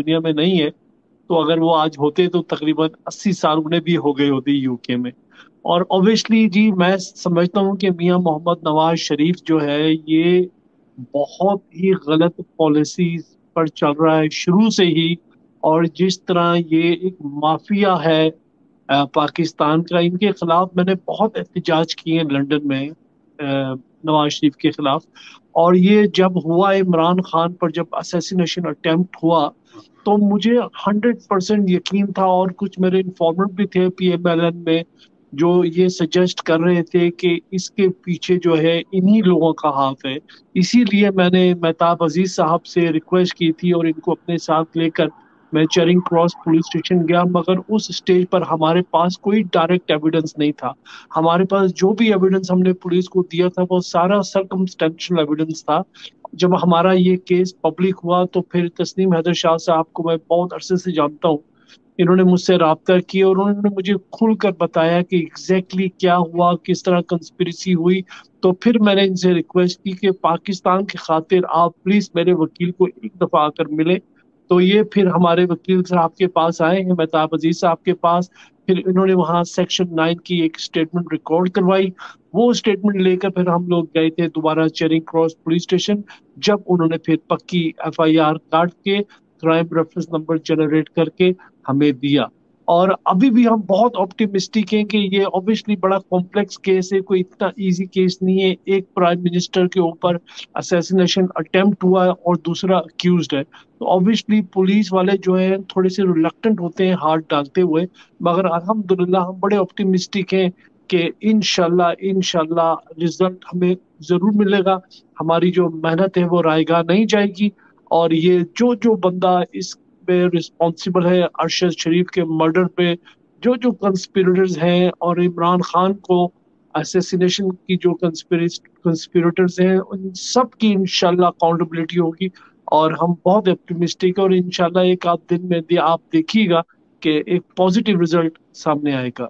دنیا میں نہیں ہے، تو اگر وہ آج ہوتے تو تقریباً 80 سال انہیں بھی ہو گئے ہوتے UK میں. اور اوبیسلی جی میں سمجھتا ہوں کہ میاں محمد نواز شریف جو ہے یہ بہت ہی غلط پالیسیز پر چل رہا ہے شروع سے ہی. اور جس طرح یہ ایک مافیا ہے پاکستان کا، ان کے خلاف میں نے بہت احتجاج کیے ہیں لنڈن میں نواز شریف کے خلاف. اور یہ جب ہوا عمران خان پر جب اسیسینیشن اٹیمپٹ ہوا تو مجھے 100% یقین تھا، اور کچھ میرے انفارمر بھی تھے PMLN میں جو یہ سجیسٹ کر رہے تھے کہ اس کے پیچھے جو ہے انہی لوگوں کا ہاتھ ہے. اسی لیے میں نے مہتاب عزیز صاحب سے ریکویسٹ کی تھی اور ان کو اپنے ساتھ لے کر میں چیرنگ کراس پولیس اسٹیشن گیا، مگر اس اسٹیج پر ہمارے پاس کوئی ڈائریکٹ ایویڈنس نہیں تھا. ہمارے پاس جو بھی ایویڈنس ہم نے پولیس کو دیا تھا وہ سارا سرکمسٹینشل ایویڈنس تھا. جب ہمارا یہ کیس پبلک ہوا تو پھر تسنیم حیدر شاہ صاحب کو میں بہت عرصے سے جانتا ہوں، انہوں نے مجھ سے رابطہ کیا اور انہوں نے مجھے کھل کر بتایا کہ ایگزیکٹلی کیا ہوا، کس طرح کنسپریسی ہوئی. تو پھر میں نے ان سے ریکویسٹ کی کہ پاکستان کی خاطر آپ پلیز میرے وکیل کو ایک دفعہ آ کر ملیں. تو یہ پھر ہمارے وکیل صاحب کے پاس آئے ہیں، مہتاب عزیز صاحب کے پاس. پھر انہوں نے وہاں سیکشن 9 کی ایک اسٹیٹمنٹ ریکارڈ کروائی. وہ اسٹیٹمنٹ لے کر پھر ہم لوگ گئے تھے دوبارہ چیرنگ کراس پولیس اسٹیشن، جب انہوں نے پھر پکی FIR کاٹ کے کرائم ریفرنس نمبر جنریٹ کر کے ہمیں دیا. اور ابھی بھی ہم بہت آپٹیمسٹک ہیں کہ یہ اوبیسلی بڑا کمپلیکس کیس ہے، کوئی اتنا ایزی کیس نہیں ہے. ایک پرائم منسٹر کے اوپر اسیسینیشن اٹیمپٹ ہوا ہے اور دوسرا اکیوزڈ ہے، تو اوبیسلی پولیس والے جو ہیں تھوڑے سے ریلکٹنٹ ہوتے ہیں ہاتھ ڈالتے ہوئے. مگر الحمدللہ ہم بڑے آپٹیمسٹک ہیں کہ انشاءاللہ رزلٹ ہمیں ضرور ملے گا. ہماری جو محنت ہے وہ رائے گاہ نہیں جائے گی. اور یہ جو بندہ اس پہ رسپانسبل ہے ارشد شریف کے مرڈر پہ، جو کنسپیریٹرز ہیں اور عمران خان کو اسیسینیشن کی جو کنسپیریٹرز ہیں، ان سب کی انشاءاللہ اکاؤنٹیبلٹی ہوگی. اور ہم بہت اپٹیمسٹک ہیں اور انشاءاللہ ایک آدھ دن میں آپ دیکھیے گا کہ ایک پازیٹیو رزلٹ سامنے آئے گا.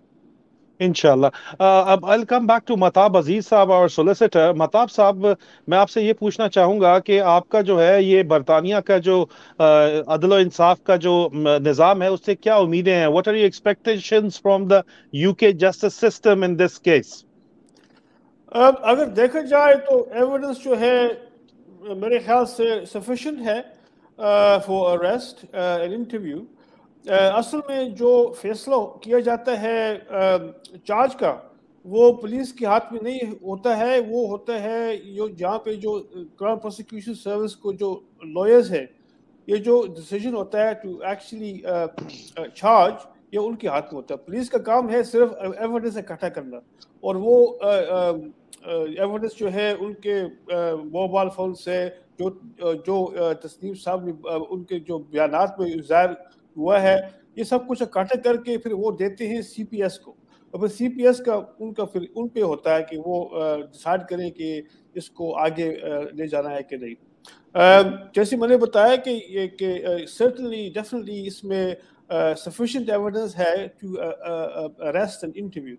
انشاءاللہ. اب I'll come back to Mahtab عزیز صاحب اور سولیسیٹر. مہتاب صاحب میں آپ سے یہ پوچھنا چاہوں گا کہ آپ کا جو ہے یہ برطانیہ کا جو عدل و انصاف کا جو نظام ہے اس سے کیا امیدیں ہیں؟ What are your expectations from the UK justice system in this case? اب اگر دیکھا جائے تو ایویڈنس جو ہے میرے خیال سے سفیشینٹ ہے فور اریسٹ اینڈ انٹرویو. اصل میں جو فیصلہ کیا جاتا ہے چارج کا وہ پولیس کے ہاتھ میں نہیں ہوتا ہے، وہ ہوتا ہے جہاں پہ جو کرائم پروسیکیوشن سروس کو جو لائرز ہے، یہ جو ڈیسیجن ہوتا ہے ٹو ایکچولی چارج، یہ ان کے ہاتھ میں ہوتا ہے. پولیس کا کام ہے صرف ایویڈنس اکٹھا کرنا، اور وہ ایویڈنس جو ہے ان کے موبائل فون سے جو تسنیم صاحب نے ان کے جو بیانات میں ظاہر ہوا ہے، یہ سب کچھ اکٹھا کر کے پھر وہ دیتے ہیں CPS کو. اور پھر CPS کا پھر ان پہ ہوتا ہے کہ وہ ڈیسائیڈ کریں کہ اس کو آگے لے جانا ہے کہ نہیں. جیسے میں نے بتایا کہ سرٹنلی ڈیفینیٹلی اس میں sufficient evidence ہے to arrest and interview.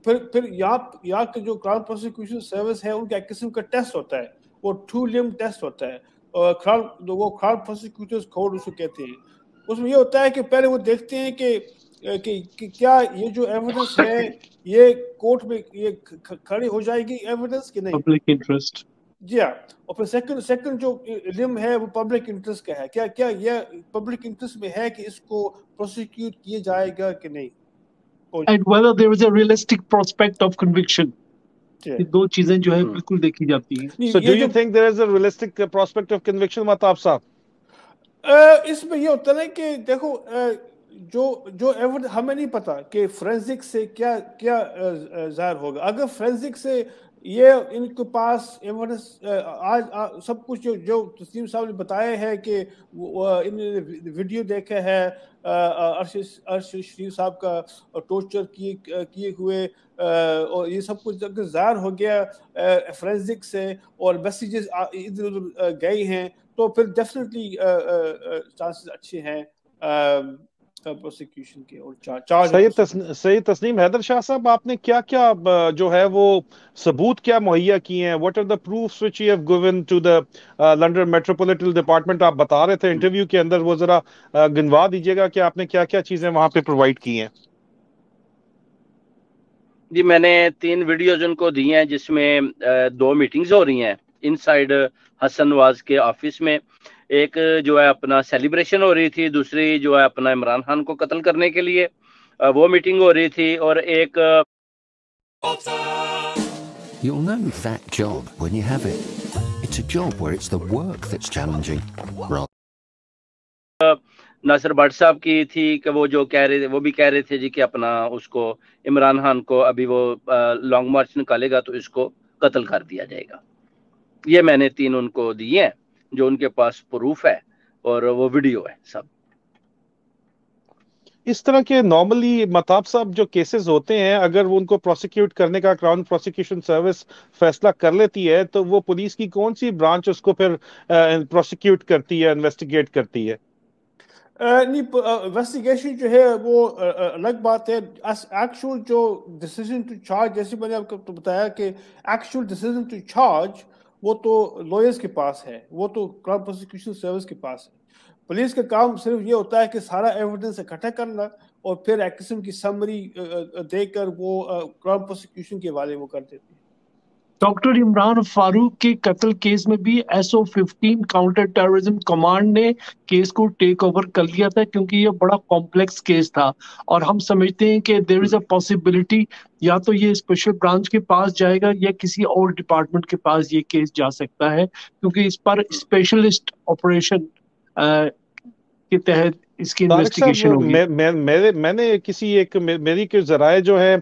پھر یہاں کے جو کرائم پروسیکیوشن سروس ہے ان کا ایک قسم کا ٹیسٹ ہوتا ہے، وہ 2 limb ٹیسٹ ہوتا ہے، وہ کرائم پروسیکیوٹرز کوڈ اس کو کہتے ہیں. اس میں یہ ہوتا ہے کہ پہلے وہ دیکھتے ہیں کہ کیا یہ جو ایویڈنس ہے یہ کورٹ میں یہ کھڑی ہو جائے گی ایویڈنس کہ نہیں. Public interest. جی ہاں. اور پھر سیکنڈ جو لم ہے وہ پبلک انٹرسٹ کا ہے، کیا یہ پبلک انٹرسٹ میں ہے کہ اس کو پروسیکیوٹ کیا جائے گا کہ نہیں. And whether there is a realistic prospect of conviction. یہ دو چیزیں جو ہے بالکل دیکھی جاتی ہیں. So do you think there is a realistic prospect of conviction, Mahtab صاحب؟ اس میں یہ ہوتا ہے کہ دیکھو جو ایویڈنس ہمیں نہیں پتا کہ فورینسک سے کیا ظاہر ہوگا. اگر فورینسک سے یہ ان کے پاس ایویڈنس آج سب کچھ جو تسلیم صاحب نے بتایا ہے کہ ان نے ویڈیو دیکھا ہے ارشد شریف صاحب کا ٹورچر کیے ہوئے، اور یہ سب کچھ اگر ظاہر ہو گیا فورینسک سے اور میسیجز ادھر ادھر گئے ہیں، تو پھر ڈیفینیٹلی چانسز اچھے ہیں پروسیکیوشن کے اور چارج. سید تسنیم حیدر شاہ صاحب، آپ نے کیا کیا جو ہے وہ ثبوت کیا مہیا کیے ہیں؟ What are the proofs which you have given to the London metropolitan department? آپ بتا رہے تھے انٹرویو کے اندر، وہ ذرا گنوا دیجیے گا کہ آپ نے کیا کیا چیزیں وہاں پہ پرووائڈ کی ہیں. جی میں نے 3 ویڈیوز ان کو دی ہیں، جس میں 2 میٹنگز ہو رہی ہیں ان سائڈ حسن نواز کے آفس میں. ایک جو ہے اپنا سیلیبریشن ہو رہی تھی، دوسری جو ہے اپنا عمران خان کو قتل کرنے کے لیے وہ میٹنگ ہو رہی تھی، اور ایک You'll know that job when you have it. It's a job where it's the work that's challenging. Nasir but صاحب کی تھی کہ وہ جو کہہ رہے، وہ بھی کہہ رہے تھے جی کہ اپنا اس کو عمران خان کو ابھی وہ لانگ مارچ نکالے گا تو اس کو قتل کر دیا جائے گا. یہ میں نے 3 ان کو دیے ہیں جو ان کے پاس پروف ہے اور وہ ویڈیو ہے سب. اس طرح کے نارملی متاب صاحب جو کیسز ہوتے ہیں، اگر وہ ان کو پروسیکیوٹ کرنے کا کراؤن پروسیکیوشن سروس فیصلہ کر لیتی ہے تو وہ پولیس کی کون سی برانچ اس کو پھر پروسیکیوٹ کرتی ہے، انویسٹیگیٹ کرتی ہے؟ انویسٹیگیشن جو ہے وہ الگ بات ہے. ایکچوئل جو ڈیسیژن ٹو چارج، جیسے میں نے آپ کو بتایا کہ ایکچوئل ڈیسیژن ٹو چارج وہ تو لائرز کے پاس ہے، وہ تو کراؤن پروسیکیوشن سروس کے پاس ہے. پولیس کا کام صرف یہ ہوتا ہے کہ سارا ایویڈنس اکٹھا کرنا اور پھر ایک قسم کی سمری دے کر وہ کراؤن پروسیکیوشن کے حوالے وہ کر دیتے ہیں. ڈاکٹر عمران فاروق کے قتل کیس میں بھی SO-15 کاؤنٹر ٹیررزم کمانڈ نے کیس کو ٹیک اوور کر لیا تھا، کیونکہ یہ بڑا کمپلیکس کیس تھا اور ہم سمجھتے ہیں کہ دیر از اے پاسبلٹی یا تو یہ اسپیشل برانچ کے پاس جائے گا یا کسی اور ڈپارٹمنٹ کے پاس یہ کیس جا سکتا ہے، کیونکہ اس پر اسپیشلسٹ آپریشن کے تحت اس کی طارق صاحب، انویسٹیگیشن ہوگی. میں نے کسی ایک میری کے ذرائع جو ہے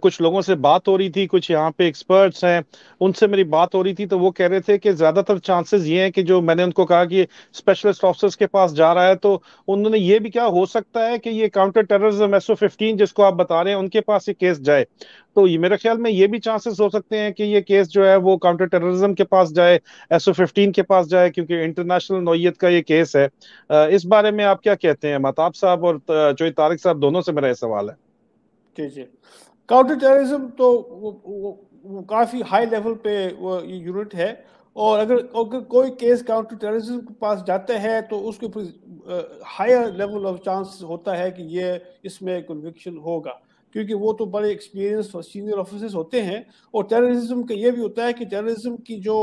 کچھ لوگوں سے بات ہو رہی تھی، کچھ یہاں پہ ایکسپرٹس ہیں ان سے میری بات ہو رہی تھی، تو وہ کہہ رہے تھے کہ زیادہ تر چانسز یہ ہیں کہ جو میں نے ان کو کہا کہ اسپیشلسٹ آفیسرز کے پاس جا رہا ہے، تو انہوں نے یہ بھی کیا ہو سکتا ہے کہ یہ کاؤنٹر ٹیررزم SO-15 جس کو آپ بتا رہے ہیں ان کے پاس یہ کیس جائے. تو یہ میرے خیال میں یہ بھی چانسز ہو سکتے ہیں کہ یہ کیس جو ہے وہ کاؤنٹر ٹیررزم کے پاس جائے، SO-15 کے پاس جائے، کیونکہ انٹرنیشنل نوعیت کا یہ کیس ہے. اس بارے میں آپ کیا کہتے ہیں؟ متاب صاحب اور چوہی طارق صاحب دونوں سے میرا یہ سوال ہے. جی کاؤنٹر ٹیررزم تو وہ کافی ہائی لیول پہ وہ یونٹ ہے، اور اگر کوئی کیس کاؤنٹر ٹیررزم کے پاس جاتا ہے تو اس کے ہائر لیول آف چانس ہوتا ہے کہ یہ اس میں کنوکشن ہوگا، کیونکہ وہ تو بڑے ایکسپیرینس اور سینئر آفیسرز ہوتے ہیں. اور ٹیررزم کا یہ بھی ہوتا ہے کہ ٹیررزم کی جو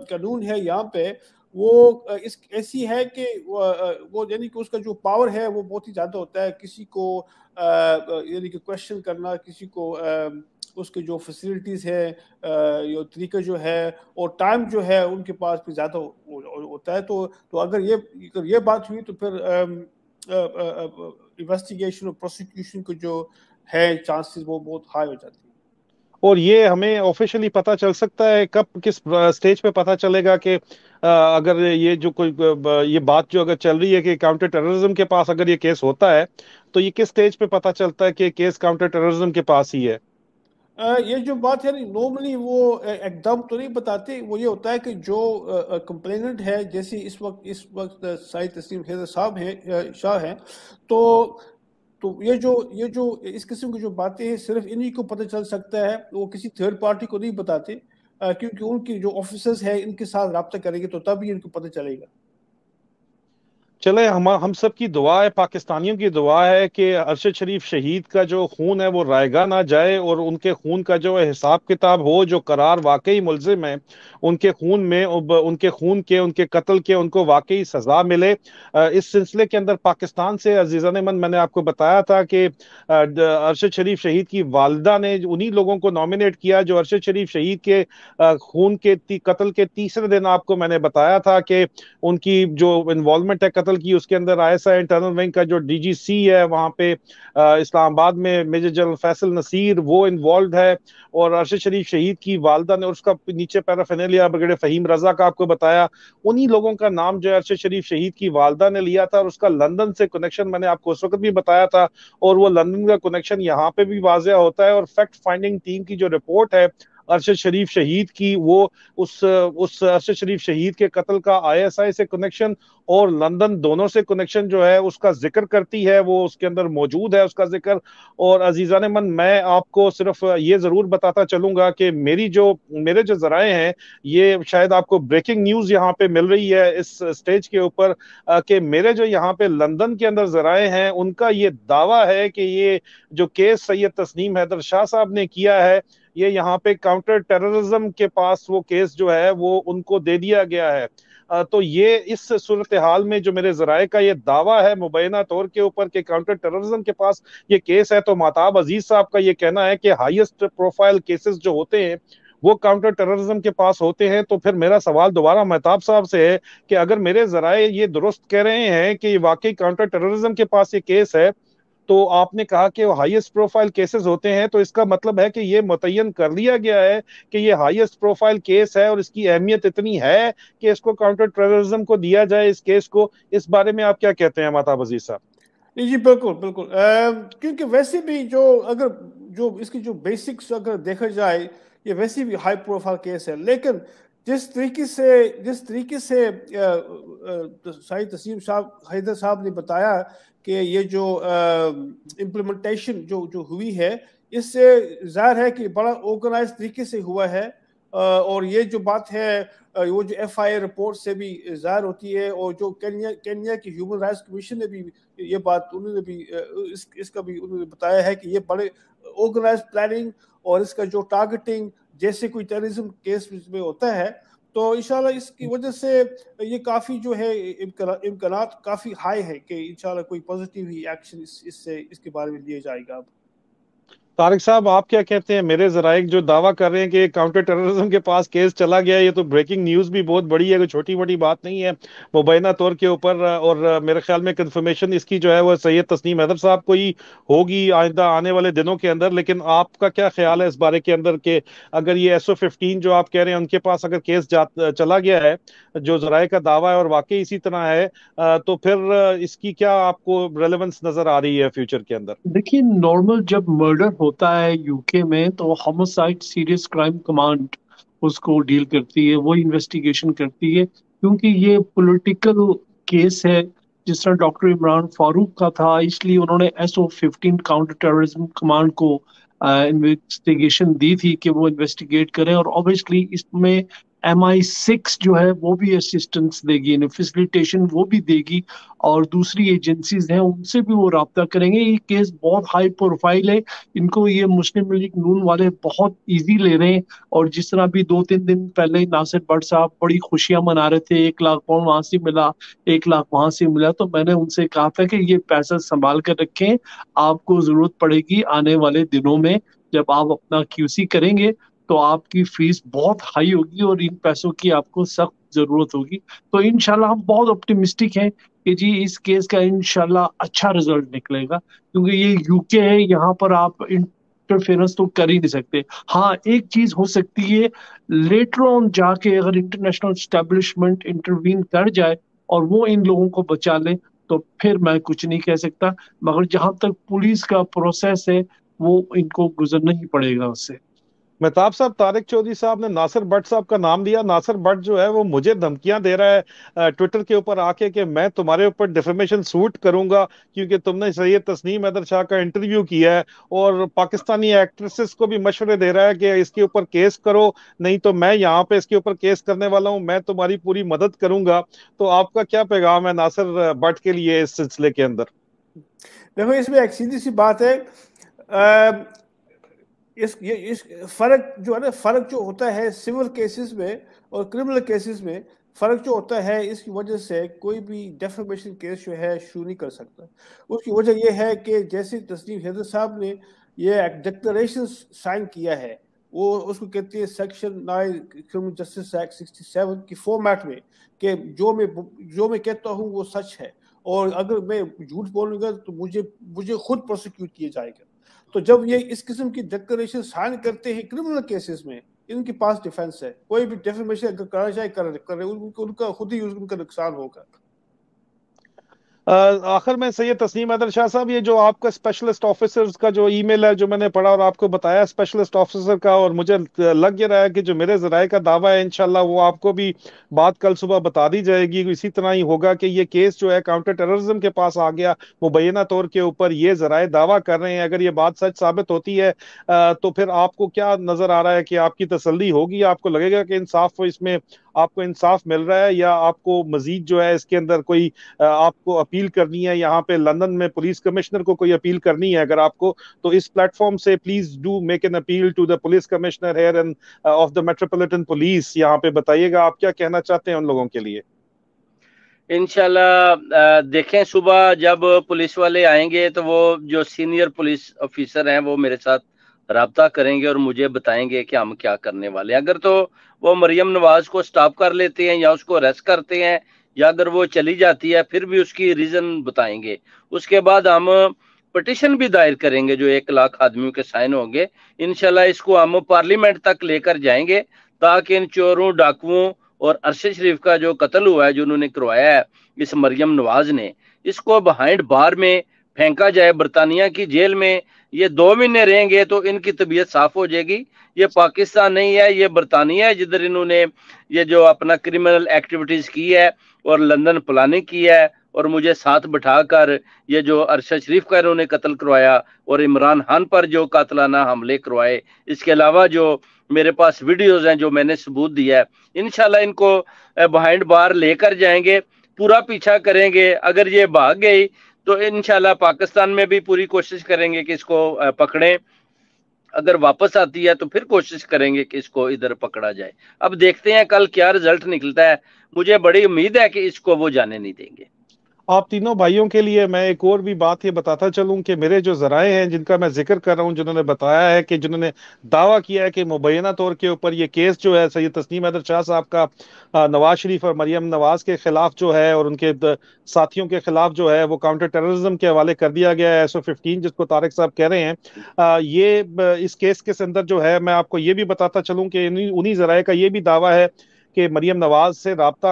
قانون ہے یہاں پہ وہ ایسی ہے کہ وہ یعنی کہ اس کا جو پاور ہے وہ بہت ہی زیادہ ہوتا ہے. کسی کو یعنی کہ کویشچن کرنا، کسی کو اس کے جو فیسلٹیز ہے، یہ طریقہ جو ہے اور ٹائم جو ہے ان کے پاس بھی زیادہ ہوتا ہے. تو اگر یہ بات ہوئی تو پھر انویسٹیگیشن اور پروسیکیوشن کو جو ہے چانسز وہ بہت ہائی ہو جاتی ہیں. اور یہ ہمیں آفیشلی پتہ چل سکتا ہے کب، کس سٹیج پہ پتہ چلے گا کہ اگر یہ جو کوئی یہ بات جو اگر چل رہی ہے کہ کاؤنٹر ٹیررزم کے پاس اگر یہ کیس ہوتا ہے تو یہ کس سٹیج پہ پتہ چلتا ہے کہ کیس کاؤنٹر ٹیررزم کے پاس ہی ہے؟ یہ جو بات ہے نارملی وہ ایک دم تو نہیں بتاتے. وہ یہ ہوتا ہے کہ جو کمپلیننٹ ہے، جیسے اس وقت سید تسنیم حیدر صاحب ہیں، شاہ ہیں، تو یہ جو اس قسم کی جو باتیں ہیں صرف انہی کو پتہ چل سکتا ہے. وہ کسی تھرڈ پارٹی کو نہیں بتاتے، کیونکہ ان کی جو آفیسرز ہیں ان کے ساتھ رابطہ کریں گے تو تب ہی ان کو پتہ چلے گا. چلے ہم سب کی دعا ہے، پاکستانیوں کی دعا ہے کہ ارشد شریف شہید کا جو خون ہے وہ رائگاں نہ جائے، اور ان کے خون کا جو حساب کتاب ہو، جو قرار واقعی ملزم ہے ان کے خون میں، ان کے قتل کے ان کو واقعی سزا ملے. اس سلسلے کے اندر پاکستان سے عزیزان من، میں نے آپ کو بتایا تھا کہ ارشد شریف شہید کی والدہ نے انہی لوگوں کو نامینیٹ کیا جو ارشد شریف شہید کے خون کے قتل کے تیسرے دن آپ کو میں نے بتایا تھا کہ ان کی جو انوالومنٹ ہے قتل کی، اس کے اندر ISI انٹرنل ونگ کا جو DGC ہے وہاں پہ اسلام آباد میں، میجر جنرل فیصل نصیر، وہ انوالوڈ ہے. اور ارشد شریف شہید کی والدہ نے، اور اس کا نیچے پیرافینیلیا بریگیڈیئر فہیم رضا کا آپ کو بتایا، انہی لوگوں کا نام جو ارشد شریف شہید کی والدہ نے لیا تھا. اور اس کا لندن سے کنیکشن میں نے آپ کو اس وقت بھی بتایا تھا، اور وہ لندن کا کنیکشن یہاں پہ بھی واضح ہوتا ہے. اور فیکٹ فائنڈنگ ٹیم کی جو رپورٹ ہے ارشد شریف شہید کی، وہ اس ارشد شریف شہید کے قتل کا ISI سے کنیکشن اور لندن دونوں سے کنیکشن جو ہے اس کا ذکر کرتی ہے، وہ اس کے اندر موجود ہے اس کا ذکر. اور عزیزان من، میں آپ کو صرف یہ ضرور بتاتا چلوں گا کہ میرے جو ذرائع ہیں، یہ شاید آپ کو بریکنگ نیوز یہاں پہ مل رہی ہے اس سٹیج کے اوپر، کہ میرے جو یہاں پہ لندن کے اندر ذرائع ہیں ان کا یہ دعویٰ ہے کہ یہ جو کیس سید تسنیم حیدر شاہ صاحب نے کیا ہے، یہ یہاں پہ کاؤنٹر ٹیررزم کے پاس وہ کیس جو ہے وہ ان کو دے دیا گیا ہے. تو یہ اس صورتحال میں جو میرے ذرائع کا یہ دعویٰ ہے مبینہ طور کے اوپر کہ کاؤنٹر ٹیررزم کے پاس یہ کیس ہے، تو مہتاب عزیز صاحب کا یہ کہنا ہے کہ ہائیسٹ پروفائل کیسز جو ہوتے ہیں وہ کاؤنٹر ٹیررزم کے پاس ہوتے ہیں. تو پھر میرا سوال دوبارہ مہتاب صاحب سے ہے کہ اگر میرے ذرائع یہ درست کہہ رہے ہیں کہ یہ واقعی کاؤنٹر ٹیررزم کے پاس یہ کیس ہے، تو آپ نے کہا کہ وہ ہائیسٹ پروفائل کیسز ہوتے ہیں، تو اس کا مطلب ہے کہ یہ متعین کر لیا گیا ہے کہ یہ ہائیسٹ پروفائل کیس ہے اور اس کی اہمیت اتنی ہے کہ اس کو کاؤنٹر ٹیررزم کو دیا جائے اس کیس کو. اس بارے میں آپ کیا کہتے ہیں مہتاب عزیز صاحب؟ جی بالکل بالکل، کیونکہ ویسے بھی جو اس کی جو بیسکس اگر دیکھا جائے یہ ویسے بھی ہائی پروفائل کیس ہے، لیکن جس طریقے سے سید تسنیم حیدر صاحب نے بتایا کہ یہ جو امپلیمنٹیشن جو ہوئی ہے، اس سے ظاہر ہے کہ بڑا آرگنائز طریقے سے ہوا ہے. اور یہ جو بات ہے وہ جو FIA رپورٹ سے بھی ظاہر ہوتی ہے، اور جو کینیا کی ہیومن رائٹس کمیشن نے بھی یہ بات انہوں نے بھی اس کا بھی انہوں نے بتایا ہے کہ یہ بڑے آرگنائز پلاننگ اور اس کا جو ٹارگٹنگ جیسے کوئی ٹیررزم کیس میں ہوتا ہے. تو انشاءاللہ اس کی وجہ سے یہ کافی جو ہے امکانات کافی ہائی ہے کہ انشاءاللہ کوئی پازیٹیو ہی ایکشن اس کے بارے میں لیا جائے گا. طارق صاحب آپ کیا کہتے ہیں؟ میرے ذرائع جو دعویٰ کر رہے ہیں کہ کاؤنٹر ٹیررزم کے پاس کیس چلا گیا، یہ تو بریکنگ نیوز بھی بہت بڑی ہے، کوئی چھوٹی موٹی بات نہیں ہے مبینہ طور کے اوپر. اور میرے خیال میں کنفرمیشن اس کی جو ہے وہ سید تسنیم حیدر صاحب کو ہی ہوگی آئندہ آنے والے دنوں کے اندر. لیکن آپ کا کیا خیال ہے اس بارے کے اندر کہ اگر یہ SO15 جو آپ کہہ رہے ہیں ان کے پاس اگر کیس چلا گیا ہے جو ذرائع کا دعویٰ ہے اور واقعی اسی طرح ہے، تو پھر اس کی کیا آپ کو ریلیونس نظر آ رہی ہے فیوچر کے اندر؟ دیکھیے، نارمل جب مرڈر ہوتا ہے UK میں تو ہوموسائڈ سیریس کرائم کمانڈ اس کو ڈیل کرتی ہے، وہ انویسٹیگیشن کرتی ہے، کیونکہ یہ پولیٹیکل کیس ہے. جس طرح ڈاکٹر عمران فاروق کا تھا، اس لیے انہوں نے SO15 کاؤنٹر ٹیررزم کمانڈ کو انویسٹیگیشن دی تھی کہ وہ انویسٹیگیٹ کریں. اور اوبیسلی اس میں MI6 جو ہے وہ بھی اسسٹنس دے گی، فیسیلیٹیشن وہ بھی دے گی، اور دوسری ایجنسیز ہیں ان سے بھی وہ رابطہ کریں گے. یہ کیس بہت ہائی پروفائل ہے، ان کو یہ مسلم لیگ نون والے بہت ایزی لے رہے ہیں. اور جس طرح بھی 2-3 دن پہلے ناصر بٹ صاحب بڑی خوشیاں منا رہے تھے، 1 لاکھ پاؤنڈ وہاں سے ملا، 1 لاکھ وہاں سے ملا، تو میں نے ان سے کہا تھا کہ یہ پیسہ سنبھال کر رکھیں، آپ کو ضرورت پڑے گی آنے والے دنوں میں. جب آپ اپنا QC کریں گے تو آپ کی فیس بہت ہائی ہوگی اور ان پیسوں کی آپ کو سخت ضرورت ہوگی. تو انشاءاللہ ہم بہت اپٹیمسٹک ہیں کہ جی اس کیس کا انشاءاللہ اچھا رزلٹ نکلے گا، کیونکہ یہ UK ہے، یہاں پر آپ انٹرفیرنس تو کر ہی نہیں سکتے. ہاں ایک چیز ہو سکتی ہے، لیٹر آن جا کے اگر انٹرنیشنل اسٹیبلشمنٹ انٹروین کر جائے اور وہ ان لوگوں کو بچا لے تو پھر میں کچھ نہیں کہہ سکتا، مگر جہاں تک پولیس کا پروسیس ہے وہ ان کو گزرنا ہی پڑے گا اس سے. مہتاب صاحب، طارق چودھری صاحب نے ناصر بٹ صاحب کا نام لیا. ناصر بٹ جو ہے وہ مجھے دھمکیاں دے رہا ہے ٹویٹر کے اوپر آ کے کہ میں تمہارے اوپر ڈیفیمیشن سوٹ کروں گا کیونکہ تم نے سید تسنیم حیدر شاہ کا انٹرویو کیا ہے، اور پاکستانی ایکٹریسز کو بھی مشورے دے رہا ہے کہ اس کے اوپر کیس کرو، نہیں تو میں یہاں پہ اس کے اوپر کیس کرنے والا ہوں، میں تمہاری پوری مدد کروں گا. تو آپ کا کیا پیغام ہے ناصر بٹ کے لیے اس سلسلے کے اندر؟ دیکھو اس میں ایک سیدھی سی بات ہے، اس فرق جو ہے نا، فرق جو ہوتا ہے سول کیسز میں اور کرمنل کیسز میں، فرق جو ہوتا ہے اس کی وجہ سے کوئی بھی ڈیفیمیشن کیس جو ہے شروع نہیں کر سکتا. اس کی وجہ یہ ہے کہ جیسے تسنیم حیدر صاحب نے یہ ایک ڈکلریشن سائن کیا ہے، وہ اس کو کہتے ہیں سیکشن 9 کرمنل جسٹس ایکٹ 67 کی فارمیٹ میں، کہ جو میں کہتا ہوں وہ سچ ہے، اور اگر میں جھوٹ بولوں گا تو مجھے خود پروسیکیوٹ کیا جائے گا. تو جب یہ اس قسم کی ڈکلریشن سائن کرتے ہیں کرمنل کیسز میں، ان کے پاس ڈیفینس ہے. کوئی بھی ڈیفیمیشن اگر کرنا چاہے کرے، ان کا خود ہی ان کا نقصان ہوگا. آخر میں سید تسنیم حیدر شاہ صاحب، یہ جو آپ کا اسپیشلسٹ آفیسرز کا جو ای میل ہے جو میں نے پڑھا اور آپ کو بتایا اسپیشلسٹ آفیسر کا، اور مجھے لگ یہ رہا ہے کہ جو میرے ذرائع کا دعویٰ ہے انشاءاللہ وہ آپ کو بھی بات کل صبح بتا دی جائے گی، اسی طرح ہی ہوگا کہ یہ کیس جو ہے کاؤنٹر ٹیررزم کے پاس آ گیا مبینہ طور کے اوپر، یہ ذرائع دعویٰ کر رہے ہیں، اگر یہ بات سچ ثابت ہوتی ہے تو پھر آپ کو کیا نظر آ رہا ہے کہ آپ کی تسلی ہوگی؟ آپ کو لگے گا کہ انصاف اس میں آپ کو انصاف مل رہا ہے، یا آپ کو مزید جو ہے اس کے اندر کوئی آپ کو اپیل کرنی ہے؟ یہاں پہ لندن میں پولیس کمشنر کو کوئی اپیل کرنی ہے اگر آپ کو، تو اس پلیٹ فارم سے please do make an appeal to the police commissioner here and of the metropolitan police, یہاں پہ بتائیے گا آپ کیا کہنا چاہتے ہیں ان لوگوں کے لیے؟ انشاءاللہ دیکھیں صبح جب پولیس والے آئیں گے تو وہ جو سینئر پولیس آفیسر ہیں وہ میرے ساتھ رابطہ کریں گے اور مجھے بتائیں گے کہ ہم کیا کرنے والے ہیں۔ اگر تو وہ مریم نواز کو سٹاپ کر لیتے ہیں یا اس کو اریسٹ کرتے ہیں، یا اگر وہ چلی جاتی ہے پھر بھی اس کی ریزن بتائیں گے۔ اس کے بعد ہم پٹیشن بھی دائر کریں گے جو 1,00,000 آدمیوں کے سائن ہوں گے۔ انشاءاللہ اس کو ہم پارلیمنٹ تک لے کر جائیں گے تاکہ ان چوروں ڈاکوؤں اور ارشد شریف کا جو قتل ہوا ہے جو انہوں نے کروایا ہے اس مریم نواز نے، اس کو بہائنڈ بار میں پھینکا جائے برطانیہ کی جیل میں۔ یہ 2 مہینے رہیں گے تو ان کی طبیعت صاف ہو جائے گی۔ یہ پاکستان نہیں ہے، یہ برطانیہ ہے جدھر انہوں نے یہ جو اپنا کرمنل ایکٹیویٹیز کی ہے اور لندن پلاننگ کی ہے، اور مجھے ساتھ بٹھا کر یہ جو ارشد شریف کا انہوں نے قتل کروایا اور عمران خان پر جو قاتلانہ حملے کروائے، اس کے علاوہ جو میرے پاس ویڈیوز ہیں جو میں نے ثبوت دیا ہے، انشاءاللہ ان کو بہائنڈ بار لے کر جائیں گے، پورا پیچھا کریں گے۔ اگر یہ بھاگ گئی تو انشاءاللہ پاکستان میں بھی پوری کوشش کریں گے کہ اس کو پکڑیں، اگر واپس آتی ہے تو پھر کوشش کریں گے کہ اس کو ادھر پکڑا جائے۔ اب دیکھتے ہیں کل کیا رزلٹ نکلتا ہے، مجھے بڑی امید ہے کہ اس کو وہ جانے نہیں دیں گے۔ آپ تینوں بھائیوں کے لیے میں ایک اور بھی بات یہ بتاتا چلوں کہ میرے جو ذرائع ہیں جن کا میں ذکر کر رہا ہوں، جنہوں نے بتایا ہے کہ جنہوں نے دعویٰ کیا ہے کہ مبینہ طور کے اوپر یہ کیس جو ہے سید تسنیم حیدر شاہ صاحب کا نواز شریف اور مریم نواز کے خلاف جو ہے اور ان کے ساتھیوں کے خلاف جو ہے وہ کاؤنٹر ٹیررزم کے حوالے کر دیا گیا ہے، SO15 جس کو طارق صاحب کہہ رہے ہیں، یہ اس کیس کے اندر جو ہے میں آپ کو یہ بھی بتاتا چلوں کہ انہی ذرائع کا یہ بھی دعویٰ ہے کہ مریم نواز سے رابطہ